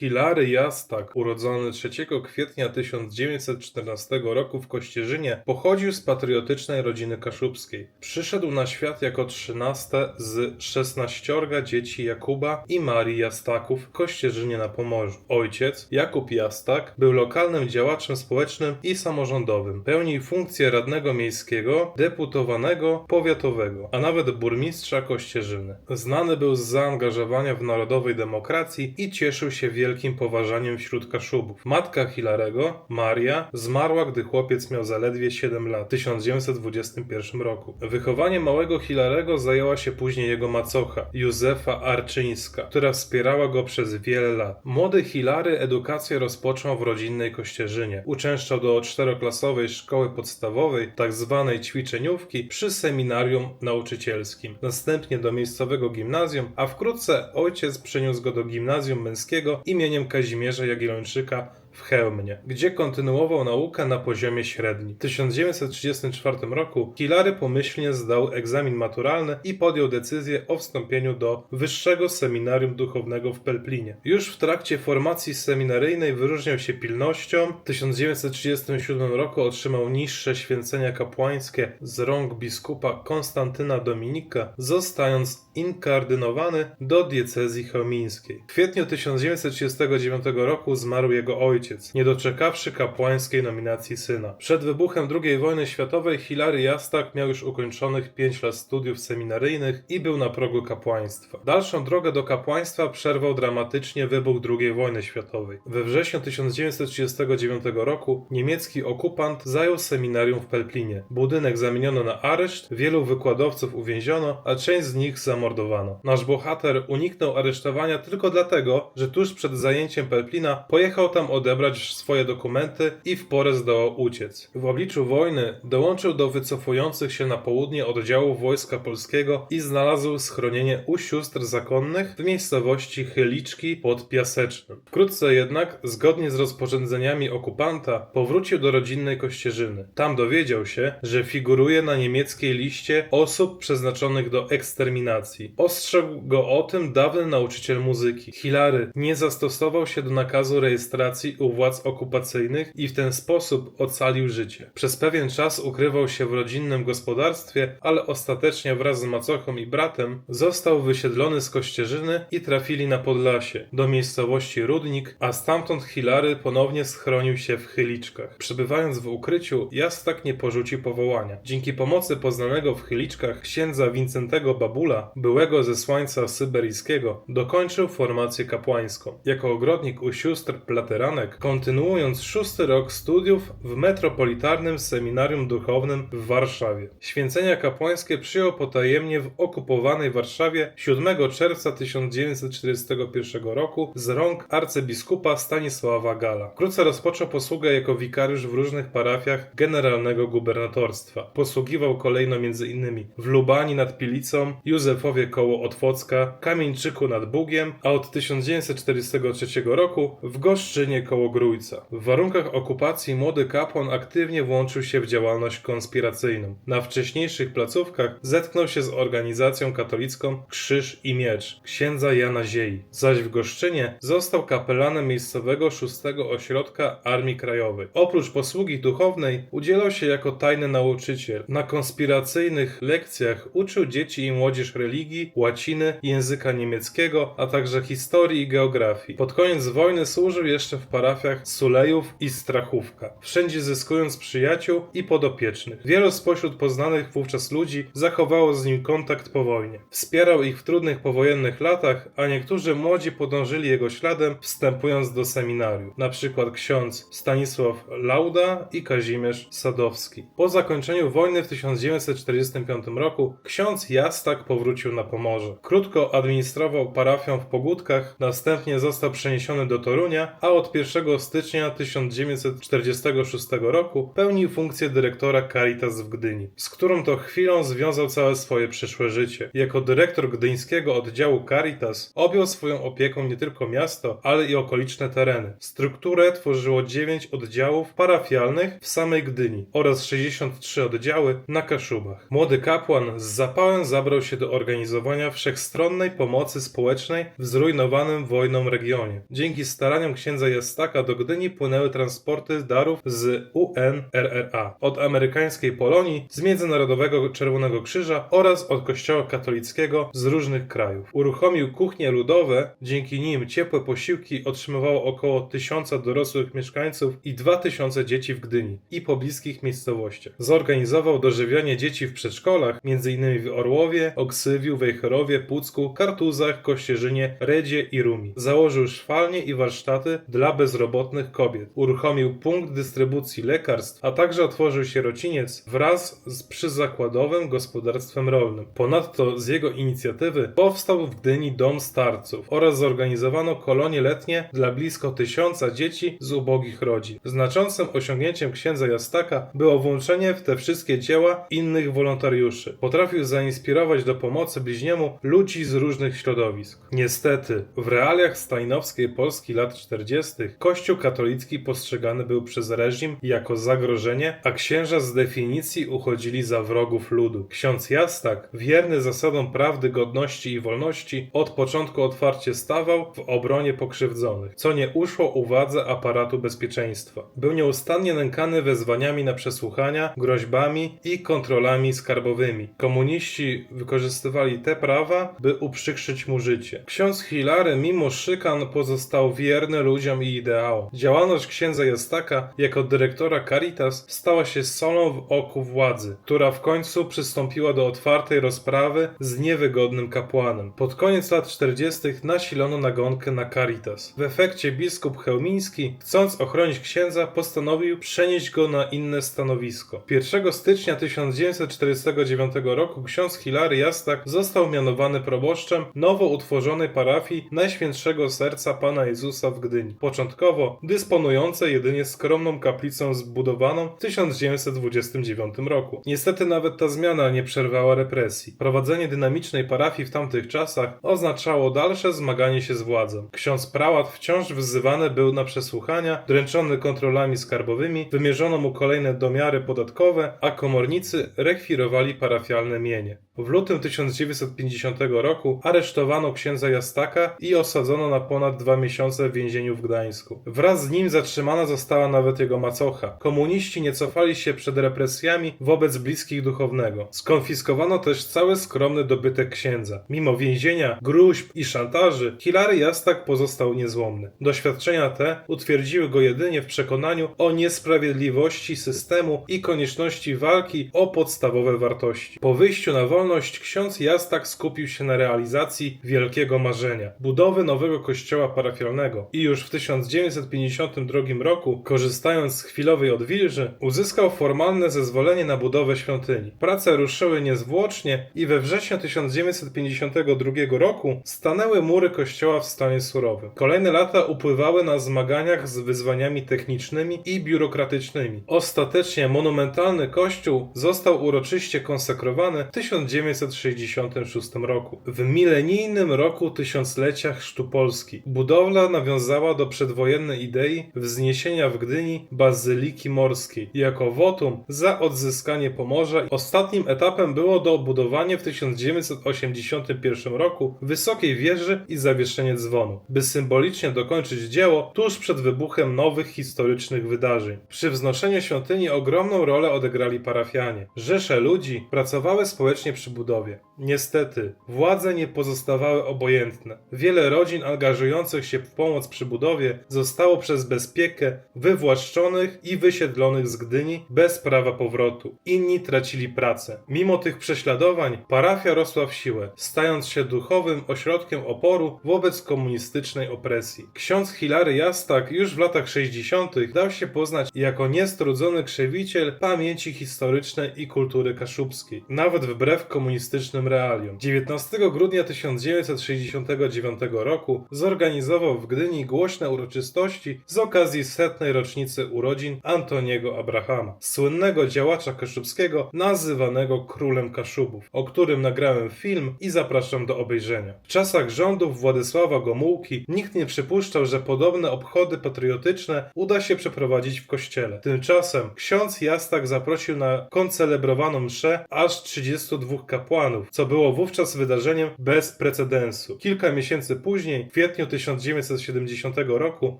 Hilary Jastak, urodzony 3 kwietnia 1914 roku w Kościerzynie, pochodził z patriotycznej rodziny kaszubskiej. Przyszedł na świat jako 13 z 16 dzieci Jakuba i Marii Jastaków w Kościerzynie na Pomorzu. Ojciec, Jakub Jastak, był lokalnym działaczem społecznym i samorządowym. Pełnił funkcję radnego miejskiego, deputowanego, powiatowego, a nawet burmistrza Kościerzyny. Znany był z zaangażowania w narodowej demokracji i cieszył się wielkim poważaniem wśród Kaszubów. Matka Hilarego, Maria, zmarła, gdy chłopiec miał zaledwie 7 lat w 1921 roku. Wychowaniem małego Hilarego zajęła się później jego macocha, Józefa Arczyńska, która wspierała go przez wiele lat. Młody Hilary edukację rozpoczął w rodzinnej Kościerzynie. Uczęszczał do 4-klasowej szkoły podstawowej, tzw. ćwiczeniówki, przy seminarium nauczycielskim. Następnie do miejscowego gimnazjum, a wkrótce ojciec przeniósł go do gimnazjum męskiego imieniem Kazimierza Jagiellończyka w Chełmnie, gdzie kontynuował naukę na poziomie średnim. W 1934 roku Hilary pomyślnie zdał egzamin maturalny i podjął decyzję o wstąpieniu do Wyższego Seminarium Duchownego w Pelplinie. Już w trakcie formacji seminaryjnej wyróżniał się pilnością. W 1937 roku otrzymał niższe święcenia kapłańskie z rąk biskupa Konstantyna Dominika, zostając inkardynowany do diecezji chełmińskiej. W kwietniu 1939 roku zmarł jego ojciec, nie doczekawszy kapłańskiej nominacji syna. Przed wybuchem II wojny światowej Hilary Jastak miał już ukończonych 5 lat studiów seminaryjnych i był na progu kapłaństwa. Dalszą drogę do kapłaństwa przerwał dramatycznie wybuch II wojny światowej. We wrześniu 1939 roku niemiecki okupant zajął seminarium w Pelplinie. Budynek zamieniono na areszt, wielu wykładowców uwięziono, a część z nich zamordowano. Nasz bohater uniknął aresztowania tylko dlatego, że tuż przed zajęciem Pelplina pojechał tam odebrać swoje dokumenty i w porę zdołał uciec. W obliczu wojny dołączył do wycofujących się na południe oddziałów Wojska Polskiego i znalazł schronienie u sióstr zakonnych w miejscowości Chyliczki pod Piasecznym. Wkrótce jednak, zgodnie z rozporządzeniami okupanta, powrócił do rodzinnej Kościerzyny. Tam dowiedział się, że figuruje na niemieckiej liście osób przeznaczonych do eksterminacji. Ostrzegł go o tym dawny nauczyciel muzyki. Hilary nie zastosował się do nakazu rejestracji u władz okupacyjnych i w ten sposób ocalił życie. Przez pewien czas ukrywał się w rodzinnym gospodarstwie, ale ostatecznie wraz z macochą i bratem został wysiedlony z Kościerzyny i trafili na Podlasie, do miejscowości Rudnik, a stamtąd Hilary ponownie schronił się w Chyliczkach. Przebywając w ukryciu, Jastak nie porzucił powołania. Dzięki pomocy poznanego w Chyliczkach księdza Wincentego Babula, byłego zesłańca syberyjskiego, dokończył formację kapłańską. Jako ogrodnik u sióstr Plateranek, kontynuując 6. rok studiów w Metropolitarnym Seminarium Duchownym w Warszawie. Święcenia kapłańskie przyjął potajemnie w okupowanej Warszawie 7 czerwca 1941 roku z rąk arcybiskupa Stanisława Gala. Wkrótce rozpoczął posługę jako wikariusz w różnych parafiach generalnego gubernatorstwa. Posługiwał kolejno m.in. w Lubani nad Pilicą, Józefowie koło Otwocka, Kamieńczyku nad Bugiem, a od 1943 roku w Goszczynie koło Grójca. W warunkach okupacji młody kapłan aktywnie włączył się w działalność konspiracyjną. Na wcześniejszych placówkach zetknął się z organizacją katolicką Krzyż i Miecz księdza Jana Ziei, zaś w Goszczynie został kapelanem miejscowego 6. Ośrodka Armii Krajowej. Oprócz posługi duchownej udzielał się jako tajny nauczyciel. Na konspiracyjnych lekcjach uczył dzieci i młodzież religii, łaciny, języka niemieckiego, a także historii i geografii. Pod koniec wojny służył jeszcze w parafiach Sulejów i Strachówka, wszędzie zyskując przyjaciół i podopiecznych. Wielu spośród poznanych wówczas ludzi zachowało z nim kontakt po wojnie. Wspierał ich w trudnych powojennych latach, a niektórzy młodzi podążyli jego śladem, wstępując do seminarium. Na przykład ksiądz Stanisław Lauda i Kazimierz Sadowski. Po zakończeniu wojny w 1945 roku ksiądz Jastak powrócił na Pomorze. Krótko administrował parafią w Pogódkach, następnie został przeniesiony do Torunia, a od 1 1 stycznia 1946 roku pełnił funkcję dyrektora Caritas w Gdyni, z którą to chwilą związał całe swoje przyszłe życie. Jako dyrektor gdyńskiego oddziału Caritas objął swoją opieką nie tylko miasto, ale i okoliczne tereny. Strukturę tworzyło 9 oddziałów parafialnych w samej Gdyni oraz 63 oddziały na Kaszubach. Młody kapłan z zapałem zabrał się do organizowania wszechstronnej pomocy społecznej w zrujnowanym wojną regionie. Dzięki staraniom księdza Jastaka do Gdyni płynęły transporty darów z UNRRA, od amerykańskiej Polonii, z Międzynarodowego Czerwonego Krzyża oraz od Kościoła katolickiego z różnych krajów. Uruchomił kuchnie ludowe, dzięki nim ciepłe posiłki otrzymywało około 1000 dorosłych mieszkańców i 2000 dzieci w Gdyni i pobliskich miejscowościach. Zorganizował dożywianie dzieci w przedszkolach, m.in. w Orłowie, Oksywiu, Wejherowie, Pucku, Kartuzach, Kościerzynie, Redzie i Rumi. Założył szwalnie i warsztaty dla bezrobotnych kobiet. Uruchomił punkt dystrybucji lekarstw, a także otworzył sierociniec wraz z przyzakładowym gospodarstwem rolnym. Ponadto z jego inicjatywy powstał w Gdyni Dom Starców oraz zorganizowano kolonie letnie dla blisko 1000 dzieci z ubogich rodzin. Znaczącym osiągnięciem księdza Jastaka było włączenie w te wszystkie dzieła innych wolontariuszy. Potrafił zainspirować do pomocy bliźniemu ludzi z różnych środowisk. Niestety, w realiach stajnowskiej Polski lat 40. Kościół katolicki postrzegany był przez reżim jako zagrożenie, a księża z definicji uchodzili za wrogów ludu. Ksiądz Jastak, wierny zasadom prawdy, godności i wolności, od początku otwarcie stawał w obronie pokrzywdzonych, co nie uszło uwadze aparatu bezpieczeństwa. Był nieustannie nękany wezwaniami na przesłuchania, groźbami i kontrolami skarbowymi. Komuniści wykorzystywali te prawa, by uprzykrzyć mu życie. Ksiądz Hilary mimo szykan pozostał wierny ludziom i ideałom. Działalność księdza Jastaka jako dyrektora Caritas stała się solą w oku władzy, która w końcu przystąpiła do otwartej rozprawy z niewygodnym kapłanem. Pod koniec lat 40. nasilono nagonkę na Caritas. W efekcie biskup chełmiński, chcąc ochronić księdza, postanowił przenieść go na inne stanowisko. 1 stycznia 1949 roku ksiądz Hilary Jastak został mianowany proboszczem nowo utworzonej parafii Najświętszego Serca Pana Jezusa w Gdyni, początkowo dysponującej jedynie skromną kaplicą zbudowaną w 1929 roku. Niestety nawet ta zmiana nie przerwała represji. Prowadzenie dynamicznej parafii w tamtych czasach oznaczało dalsze zmaganie się z władzą. Ksiądz prałat wciąż wzywany był na przesłuchania, dręczony kontrolami skarbowymi, wymierzono mu kolejne domiary podatkowe, a komornicy rekwirowali parafialne mienie. W lutym 1950 roku aresztowano księdza Jastaka i osadzono na ponad 2 miesiące w więzieniu w Gdańsku. Wraz z nim zatrzymana została nawet jego macocha. Komuniści nie cofali się przed represjami wobec bliskich duchownego. Skonfiskowano też cały skromny dobytek księdza. Mimo więzienia, gróźb i szantaży, Hilary Jastak pozostał niezłomny. Doświadczenia te utwierdziły go jedynie w przekonaniu o niesprawiedliwości systemu i konieczności walki o podstawowe wartości. Po wyjściu na wolność ksiądz Jastak skupił się na realizacji wielkiego marzenia – budowy nowego kościoła parafialnego i już w 1952 roku, korzystając z chwilowej odwilży, uzyskał formalne zezwolenie na budowę świątyni. Prace ruszyły niezwłocznie i we wrześniu 1952 roku stanęły mury kościoła w stanie surowym. Kolejne lata upływały na zmaganiach z wyzwaniami technicznymi i biurokratycznymi. Ostatecznie monumentalny kościół został uroczyście konsekrowany w 1966 roku. W milenijnym roku tysiąclecia chrztu Polski budowla nawiązała do przedwojennej idei wzniesienia w Gdyni Bazyliki Morskiej jako wotum za odzyskanie Pomorza. Ostatnim etapem było dobudowanie w 1981 roku wysokiej wieży i zawieszenie dzwonu, by symbolicznie dokończyć dzieło tuż przed wybuchem nowych historycznych wydarzeń. Przy wznoszeniu świątyni ogromną rolę odegrali parafianie. Rzesze ludzi pracowały społecznie przy budowie. Niestety, władze nie pozostawały obojętne. Wiele rodzin angażujących się w pomoc przy budowie zostało przez bezpiekę wywłaszczonych i wysiedlonych z Gdyni bez prawa powrotu. Inni tracili pracę. Mimo tych prześladowań parafia rosła w siłę, stając się duchowym ośrodkiem oporu wobec komunistycznej opresji. Ksiądz Hilary Jastak już w latach 60. dał się poznać jako niestrudzony krzewiciel pamięci historycznej i kultury kaszubskiej. Nawet wbrew komunistycznym realiom. 19 grudnia 1969 roku zorganizował w Gdyni głośne uroczystości z okazji 100. rocznicy urodzin Antoniego Abrahama, słynnego działacza kaszubskiego nazywanego królem Kaszubów, o którym nagrałem film i zapraszam do obejrzenia. W czasach rządów Władysława Gomułki nikt nie przypuszczał, że podobne obchody patriotyczne uda się przeprowadzić w kościele. Tymczasem ksiądz Jastak zaprosił na koncelebrowaną mszę aż 32 kapłanów, co było wówczas wydarzeniem bez precedensu. Kilka miesięcy później, w kwietniu 1970 roku,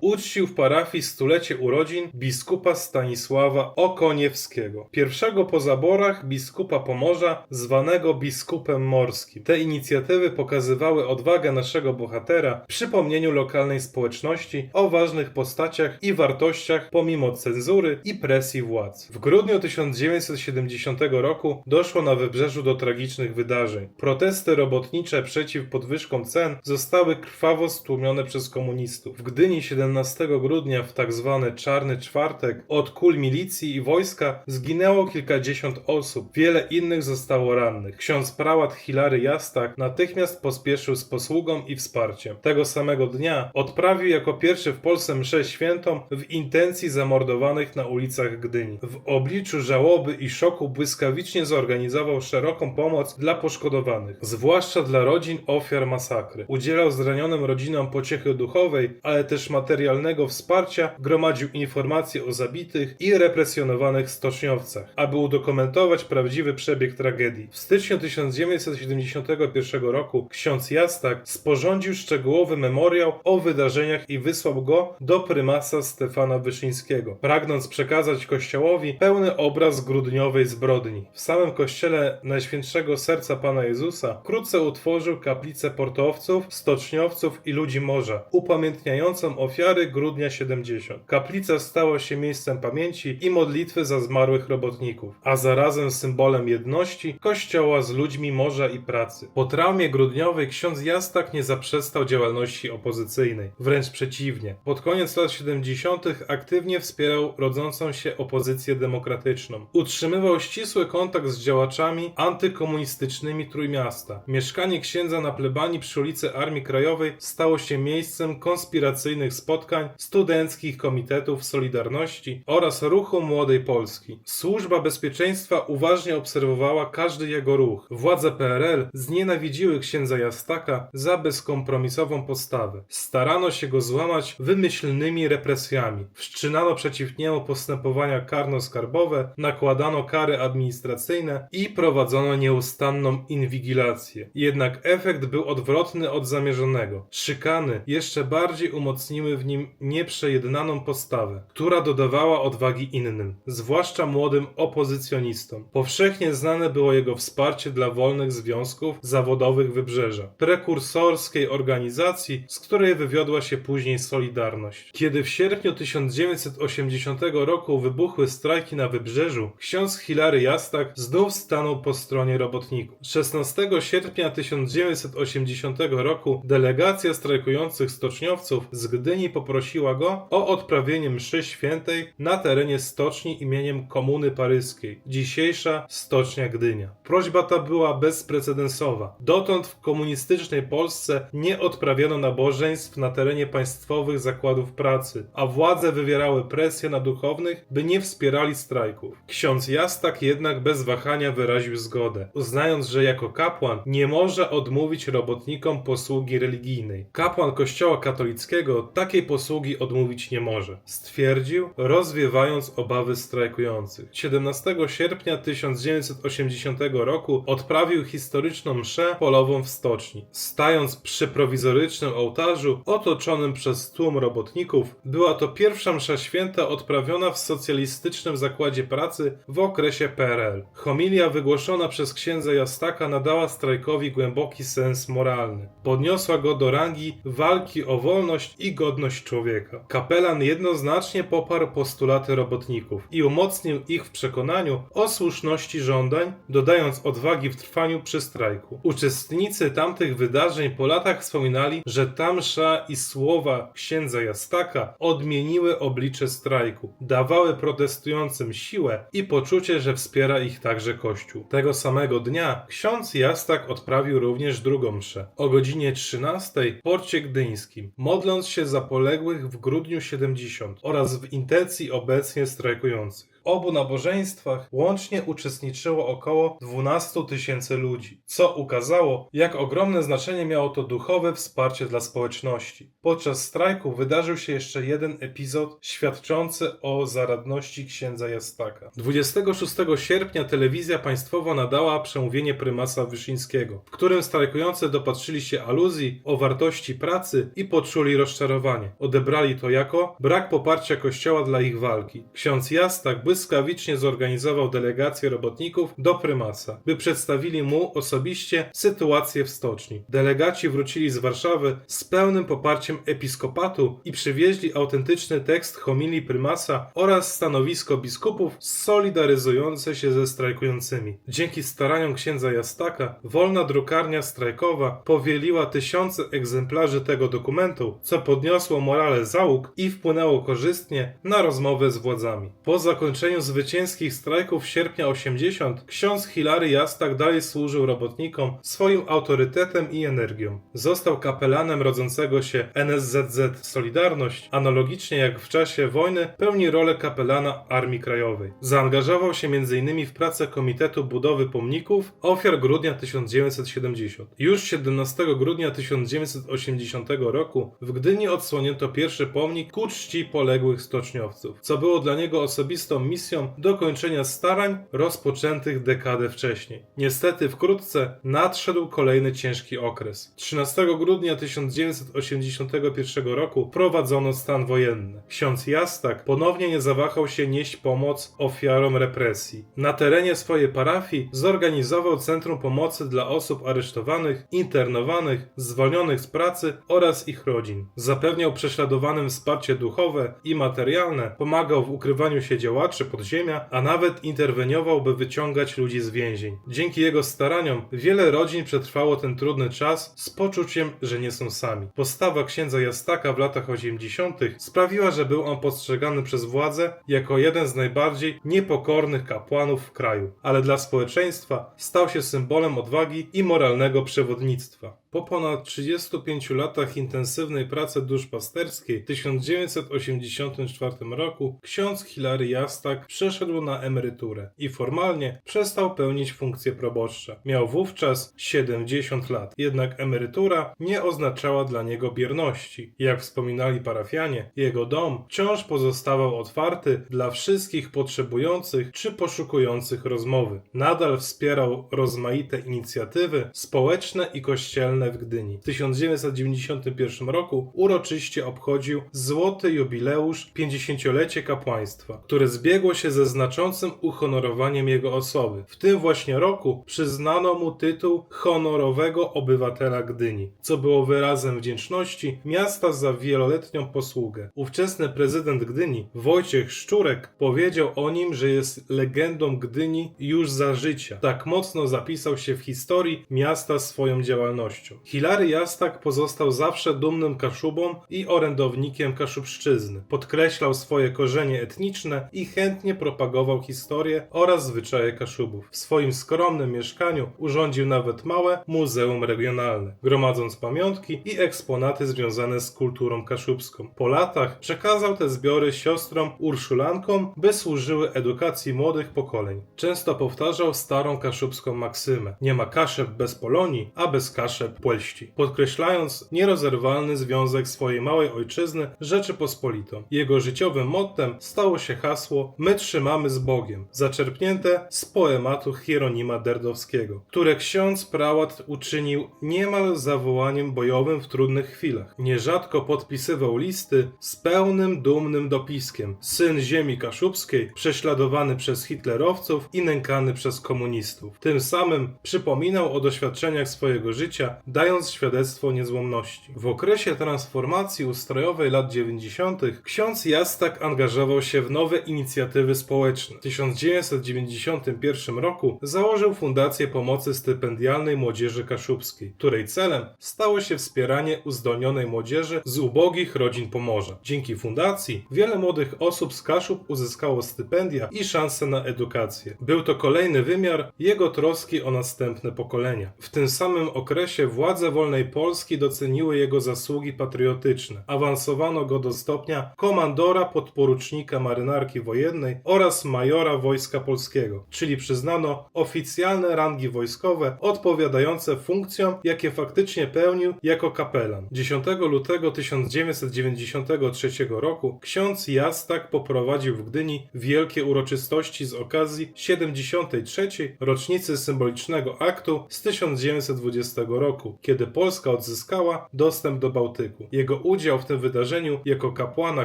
uczcił w parafii stulecie urodzin biskupa Stanisława Okoniewskiego, pierwszego po zaborach biskupa Pomorza, zwanego biskupem morskim. Te inicjatywy pokazywały odwagę naszego bohatera w przypomnieniu lokalnej społeczności o ważnych postaciach i wartościach pomimo cenzury i presji władz. W grudniu 1970 roku doszło na Wybrzeżu do tragicznych wydarzeń. Protesty robotnicze przeciw podwyżkom cen zostały krwawo stłumione przez komunistów. W Gdyni 17 grudnia w tzw. Czarny Czwartek od kul milicji i wojska zginęło kilkadziesiąt osób. Wiele innych zostało rannych. Ksiądz prałat Hilary Jastak natychmiast pospieszył z posługą i wsparciem. Tego samego dnia odprawił jako pierwszy w Polsce mszę świętą w intencji zamordowanych na ulicach Gdyni. W obliczu żałoby i szoku błyskawicznie zorganizował szeroką pomoc dla poszkodowanych, zwłaszcza dla rodzin ofiar masakry. Udzielał zranionym rodzinom pociechy duchowej, ale też materialnego wsparcia, gromadził informacje o zabitych i represjonowanych stoczniowcach, aby udokumentować prawdziwy przebieg tragedii. W styczniu 1971 roku ksiądz Jastak sporządził szczegółowy memoriał o wydarzeniach i wysłał go do prymasa Stefana Wyszyńskiego, pragnąc przekazać Kościołowi pełny obraz grudniowej zbrodni. W samym kościele Najświętszego Serca Pana Jezusa wkrótce utworzył kaplicę portowców, stoczniowców i ludzi morza, upamiętniającą ofiary grudnia 70. Kaplica stała się miejscem pamięci i modlitwy za zmarłych robotników, a zarazem symbolem jedności Kościoła z ludźmi morza i pracy. Po traumie grudniowej ksiądz Jastak nie zaprzestał działalności opozycyjnej, wręcz przeciwnie. Pod koniec lat 70. aktywnie wspierał rodzącą się opozycję demokratyczną. Utrzymywał ścisły kontakt z działaczami antykomunistycznymi Trójmiasta. Mieszkanie księdza na plebanii przy ulicy Armii Krajowej stało się miejscem konspiracyjnych spotkań studenckich komitetów Solidarności oraz Ruchu Młodej Polski. Służba Bezpieczeństwa uważnie obserwowała każdy jego ruch. Władze PRL znienawidziły księdza Jastaka za bezkompromisową postawę. Starano się go złamać wymyślnymi represjami. Wszczynano przeciw niemu postępowania karno-skarbowe, nakładano kary administracyjne i prowadzono nieustanną inwigilację. Jednak efekt był odwrotny od zamierzonego. Szykany jeszcze bardziej umocniły w nim nieprzejednaną postawę, która dodawała odwagi innym, zwłaszcza młodym opozycjonistom. Powszechnie znane było jego wsparcie dla wolnych związków zawodowych Wybrzeża, prekursorskiej organizacji, z której wywiodła się później Solidarność. Kiedy w sierpniu 1980 roku wybuchły strajki na Wybrzeżu, ksiądz Hilary Jastak znów stanął po stronie robotników. 16 sierpnia 1980 roku delegacja strajkujących stoczniowców z Gdyni poprosiła go o odprawienie mszy świętej na terenie stoczni imieniem Komuny Paryskiej, dzisiejsza Stocznia Gdynia. Prośba ta była bezprecedensowa. Dotąd w komunistycznej Polsce nie odprawiano nabożeństw na terenie państwowych zakładów pracy, a władze wywierały presję na duchownych, by nie wspierali strajków. Ksiądz Jastak jednak bez wahania wyraził zgodę, uznając, że jako kapłan nie może odmówić robotnikom posługi religijnej. Kapłan Kościoła katolickiego takiej posługi odmówić nie może, stwierdził, rozwiewając obawy strajkujących. 17 sierpnia 1980 roku odprawił historyczną mszę polową w stoczni. Stając przy prowizorycznym ołtarzu otoczonym przez tłum robotników, była to pierwsza msza święta odprawiona w socjalistycznym zakładzie pracy w okresie PRL. Homilia wygłoszona przez księdza Jastaka nadała strajkowi głęboki sens moralny. Podniosła go do rangi walki o wolność i godność człowieka. Kapelan jednoznacznie poparł postulaty robotników i umocnił ich w przekonaniu o słuszności żądań, dodając odwagi w trwaniu przy strajku. Uczestnicy tamtych wydarzeń po latach wspominali, że ta msza i słowa księdza Jastaka odmieniły oblicze strajku, dawały protestującym siłę i poczucie, że wspiera ich także Kościół. Tego samego samego dnia ksiądz Jastak odprawił również drugą mszę o godzinie 13 w porcie gdyńskim, modląc się za poległych w grudniu 70 oraz w intencji obecnie strajkujących. W obu nabożeństwach łącznie uczestniczyło około 12 000 ludzi, co ukazało, jak ogromne znaczenie miało to duchowe wsparcie dla społeczności. Podczas strajku wydarzył się jeszcze jeden epizod świadczący o zaradności księdza Jastaka. 26 sierpnia telewizja państwowa nadała przemówienie prymasa Wyszyńskiego, w którym strajkujący dopatrzyli się aluzji o wartości pracy i poczuli rozczarowanie. Odebrali to jako brak poparcia Kościoła dla ich walki. Ksiądz Jastak błyskawicznie zorganizował delegację robotników do prymasa, by przedstawili mu osobiście sytuację w stoczni. Delegaci wrócili z Warszawy z pełnym poparciem episkopatu i przywieźli autentyczny tekst homilii prymasa oraz stanowisko biskupów solidaryzujące się ze strajkującymi. Dzięki staraniom księdza Jastaka wolna drukarnia strajkowa powieliła tysiące egzemplarzy tego dokumentu, co podniosło morale załóg i wpłynęło korzystnie na rozmowę z władzami. Po zakończeniu zwycięskich strajków sierpnia 80 ksiądz Hilary Jastak dalej służył robotnikom swoim autorytetem i energią. Został kapelanem rodzącego się NSZZ Solidarność, analogicznie jak w czasie wojny pełni rolę kapelana Armii Krajowej. Zaangażował się m.in. w pracę Komitetu Budowy Pomników Ofiar Grudnia 1970. Już 17 grudnia 1980 roku w Gdyni odsłonięto pierwszy pomnik ku czci poległych stoczniowców, co było dla niego osobistą misją dokończenia starań rozpoczętych dekadę wcześniej. Niestety wkrótce nadszedł kolejny ciężki okres. 13 grudnia 1981 roku wprowadzono stan wojenny. Ksiądz Jastak ponownie nie zawahał się nieść pomoc ofiarom represji. Na terenie swojej parafii zorganizował Centrum Pomocy dla osób aresztowanych, internowanych, zwolnionych z pracy oraz ich rodzin. Zapewniał prześladowanym wsparcie duchowe i materialne, pomagał w ukrywaniu się działaczy podziemia, a nawet interweniował, by wyciągać ludzi z więzień. Dzięki jego staraniom wiele rodzin przetrwało ten trudny czas z poczuciem, że nie są sami. Postawa księdza Jastaka w latach 80. sprawiła, że był on postrzegany przez władze jako jeden z najbardziej niepokornych kapłanów w kraju, ale dla społeczeństwa stał się symbolem odwagi i moralnego przewodnictwa. Po ponad 35 latach intensywnej pracy duszpasterskiej w 1984 roku ksiądz Hilary Jastak przeszedł na emeryturę i formalnie przestał pełnić funkcję proboszcza. Miał wówczas 70 lat, jednak emerytura nie oznaczała dla niego bierności. Jak wspominali parafianie, jego dom wciąż pozostawał otwarty dla wszystkich potrzebujących czy poszukujących rozmowy. Nadal wspierał rozmaite inicjatywy społeczne i kościelne w Gdyni. W 1991 roku uroczyście obchodził złoty jubileusz 50-lecie kapłaństwa, które zbiegło się ze znaczącym uhonorowaniem jego osoby. W tym właśnie roku przyznano mu tytuł honorowego obywatela Gdyni, co było wyrazem wdzięczności miasta za wieloletnią posługę. Ówczesny prezydent Gdyni, Wojciech Szczurek, powiedział o nim, że jest legendą Gdyni już za życia. Tak mocno zapisał się w historii miasta swoją działalnością. Hilary Jastak pozostał zawsze dumnym Kaszubą i orędownikiem Kaszubszczyzny. Podkreślał swoje korzenie etniczne i chętnie propagował historię oraz zwyczaje Kaszubów. W swoim skromnym mieszkaniu urządził nawet małe muzeum regionalne, gromadząc pamiątki i eksponaty związane z kulturą kaszubską. Po latach przekazał te zbiory siostrom urszulankom, by służyły edukacji młodych pokoleń. Często powtarzał starą kaszubską maksymę: nie ma kaszeb bez Polonii, a bez kaszeb Płelści, podkreślając nierozerwalny związek swojej małej ojczyzny Rzeczypospolitą. Jego życiowym mottem stało się hasło „My trzymamy z Bogiem”, zaczerpnięte z poematu Hieronima Derdowskiego, które ksiądz prałat uczynił niemal zawołaniem bojowym w trudnych chwilach. Nierzadko podpisywał listy z pełnym dumnym dopiskiem: syn ziemi kaszubskiej, prześladowany przez hitlerowców i nękany przez komunistów. Tym samym przypominał o doświadczeniach swojego życia dając świadectwo niezłomności. W okresie transformacji ustrojowej lat 90. ksiądz Jastak angażował się w nowe inicjatywy społeczne. W 1991 roku założył Fundację Pomocy Stypendialnej Młodzieży Kaszubskiej, której celem stało się wspieranie uzdolnionej młodzieży z ubogich rodzin Pomorza. Dzięki fundacji wiele młodych osób z Kaszub uzyskało stypendia i szanse na edukację. Był to kolejny wymiar jego troski o następne pokolenia. W tym samym okresie władze wolnej Polski doceniły jego zasługi patriotyczne. Awansowano go do stopnia komandora podporucznika marynarki wojennej oraz majora Wojska Polskiego, czyli przyznano oficjalne rangi wojskowe odpowiadające funkcjom, jakie faktycznie pełnił jako kapelan. 10 lutego 1993 roku ksiądz Jastak poprowadził w Gdyni wielkie uroczystości z okazji 73. rocznicy symbolicznego aktu z 1920 roku, kiedy Polska odzyskała dostęp do Bałtyku. Jego udział w tym wydarzeniu jako kapłana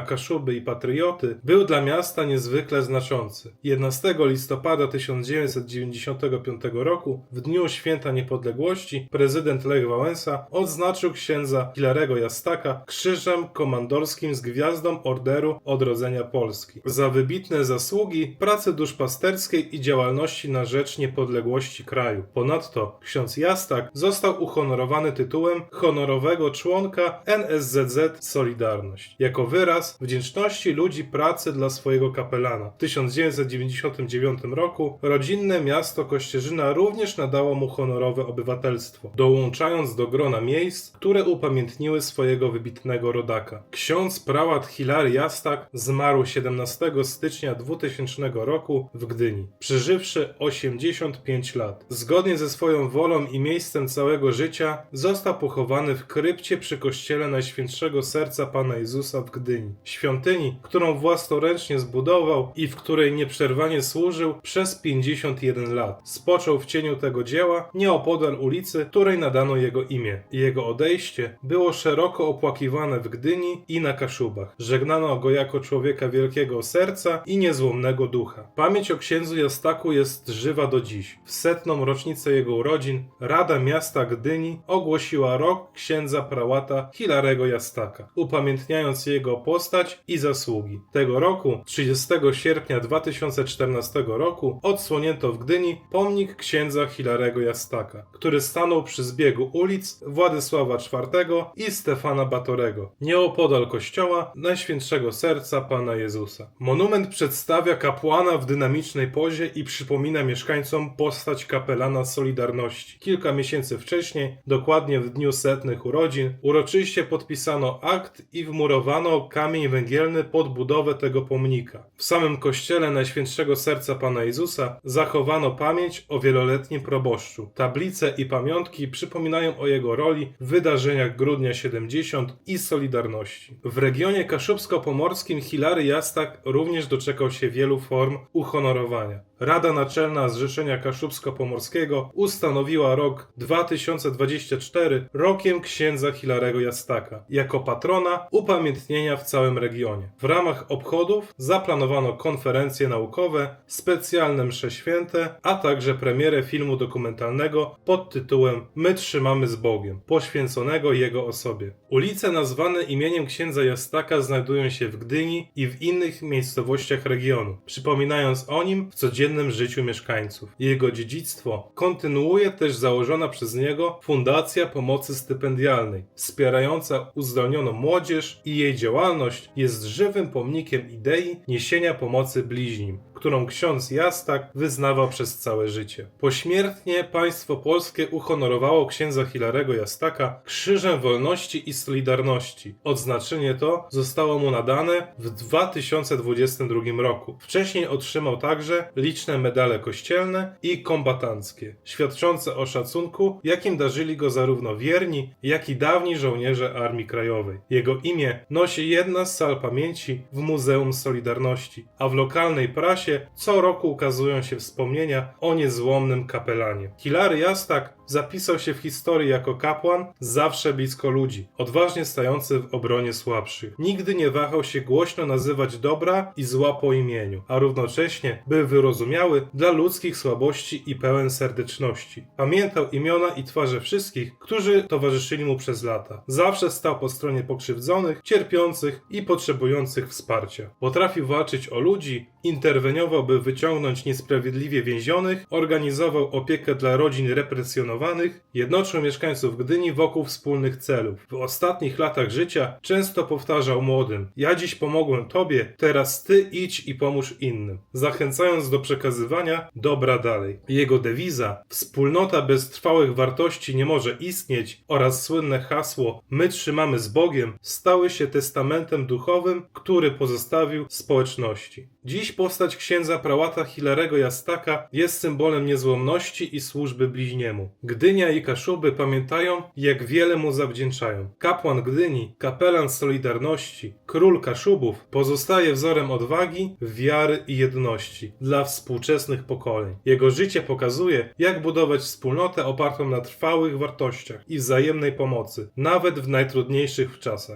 Kaszuby i patrioty był dla miasta niezwykle znaczący. 11 listopada 1995 roku, w dniu Święta Niepodległości, prezydent Lech Wałęsa odznaczył księdza Hilarego Jastaka krzyżem komandorskim z gwiazdą Orderu Odrodzenia Polski za wybitne zasługi pracy duszpasterskiej i działalności na rzecz niepodległości kraju. Ponadto ksiądz Jastak został uhonorowany tytułem honorowego członka NSZZ Solidarność, jako wyraz wdzięczności ludzi pracy dla swojego kapelana. W 1999 roku rodzinne miasto Kościerzyna również nadało mu honorowe obywatelstwo, dołączając do grona miejsc, które upamiętniły swojego wybitnego rodaka. Ksiądz prałat Hilary Jastak zmarł 17 stycznia 2000 roku w Gdyni, przeżywszy 85 lat. Zgodnie ze swoją wolą i miejscem całego życia został pochowany w krypcie przy kościele Najświętszego Serca Pana Jezusa w Gdyni, świątyni, którą własnoręcznie zbudował i w której nieprzerwanie służył przez 51 lat. Spoczął w cieniu tego dzieła nieopodal ulicy, której nadano jego imię. Jego odejście było szeroko opłakiwane w Gdyni i na Kaszubach. Żegnano go jako człowieka wielkiego serca i niezłomnego ducha. Pamięć o księdzu Jastaku jest żywa do dziś. W 100. rocznicę jego urodzin Rada Miasta Gdyni ogłosiła rok księdza prałata Hilarego Jastaka, upamiętniając jego postać i zasługi. Tego roku, 30 sierpnia 2014 roku, odsłonięto w Gdyni pomnik księdza Hilarego Jastaka, który stanął przy zbiegu ulic Władysława IV i Stefana Batorego, nieopodal kościoła Najświętszego Serca Pana Jezusa. Monument przedstawia kapłana w dynamicznej pozie i przypomina mieszkańcom postać kapelana Solidarności. Kilka miesięcy wcześniej, dokładnie w dniu 100 urodzin, uroczyście podpisano akt i wmurowano kamień węgielny pod budowę tego pomnika. W samym kościele Najświętszego Serca Pana Jezusa zachowano pamięć o wieloletnim proboszczu. Tablice i pamiątki przypominają o jego roli w wydarzeniach Grudnia 70 i Solidarności. W regionie kaszubsko-pomorskim Hilary Jastak również doczekał się wielu form uhonorowania. Rada Naczelna Zrzeszenia Kaszubsko-Pomorskiego ustanowiła rok 2024 rokiem księdza Hilarego Jastaka jako patrona upamiętnienia w całym regionie. W ramach obchodów zaplanowano konferencje naukowe, specjalne msze święte, a także premierę filmu dokumentalnego pod tytułem My trzymamy z Bogiem, poświęconego jego osobie. Ulice nazwane imieniem księdza Jastaka znajdują się w Gdyni i w innych miejscowościach regionu, przypominając o nim w codziennym życiu mieszkańców. Jego dziedzictwo kontynuuje też założona przez niego Fundacja Pomocy Stypendialnej, wspierająca uzdolnioną młodzież, i jej działalność jest żywym pomnikiem idei niesienia pomocy bliźnim, którą ksiądz Jastak wyznawał przez całe życie. Pośmiertnie państwo polskie uhonorowało księdza Hilarego Jastaka Krzyżem Wolności i Solidarności. Odznaczenie to zostało mu nadane w 2022 roku. Wcześniej otrzymał także liczne medale kościelne i kombatanckie, świadczące o szacunku, jakim darzyli go zarówno wierni, jak i dawni żołnierze Armii Krajowej. Jego imię nosi jedna z sal pamięci w Muzeum Solidarności, a w lokalnej prasie czasie co roku ukazują się wspomnienia o niezłomnym kapelanie. Hilary Jastak zapisał się w historii jako kapłan zawsze blisko ludzi, odważnie stający w obronie słabszych. Nigdy nie wahał się głośno nazywać dobra i zła po imieniu, a równocześnie był wyrozumiały dla ludzkich słabości i pełen serdeczności. Pamiętał imiona i twarze wszystkich, którzy towarzyszyli mu przez lata. Zawsze stał po stronie pokrzywdzonych, cierpiących i potrzebujących wsparcia. Potrafił walczyć o ludzi, interweniował, by wyciągnąć niesprawiedliwie więzionych, organizował opiekę dla rodzin represjonowanych, jednoczył mieszkańców Gdyni wokół wspólnych celów. W ostatnich latach życia często powtarzał młodym: ja dziś pomogłem tobie, teraz ty idź i pomóż innym, zachęcając do przekazywania dobra dalej. Jego dewiza "Wspólnota bez trwałych wartości nie może istnieć" oraz słynne hasło "My trzymamy z Bogiem" stały się testamentem duchowym, który pozostawił społeczności. Dziś postać księdza prałata Hilarego Jastaka jest symbolem niezłomności i służby bliźniemu. Gdynia i Kaszuby pamiętają, jak wiele mu zawdzięczają. Kapłan Gdyni, kapelan Solidarności, król Kaszubów pozostaje wzorem odwagi, wiary i jedności dla współczesnych pokoleń. Jego życie pokazuje, jak budować wspólnotę opartą na trwałych wartościach i wzajemnej pomocy, nawet w najtrudniejszych czasach.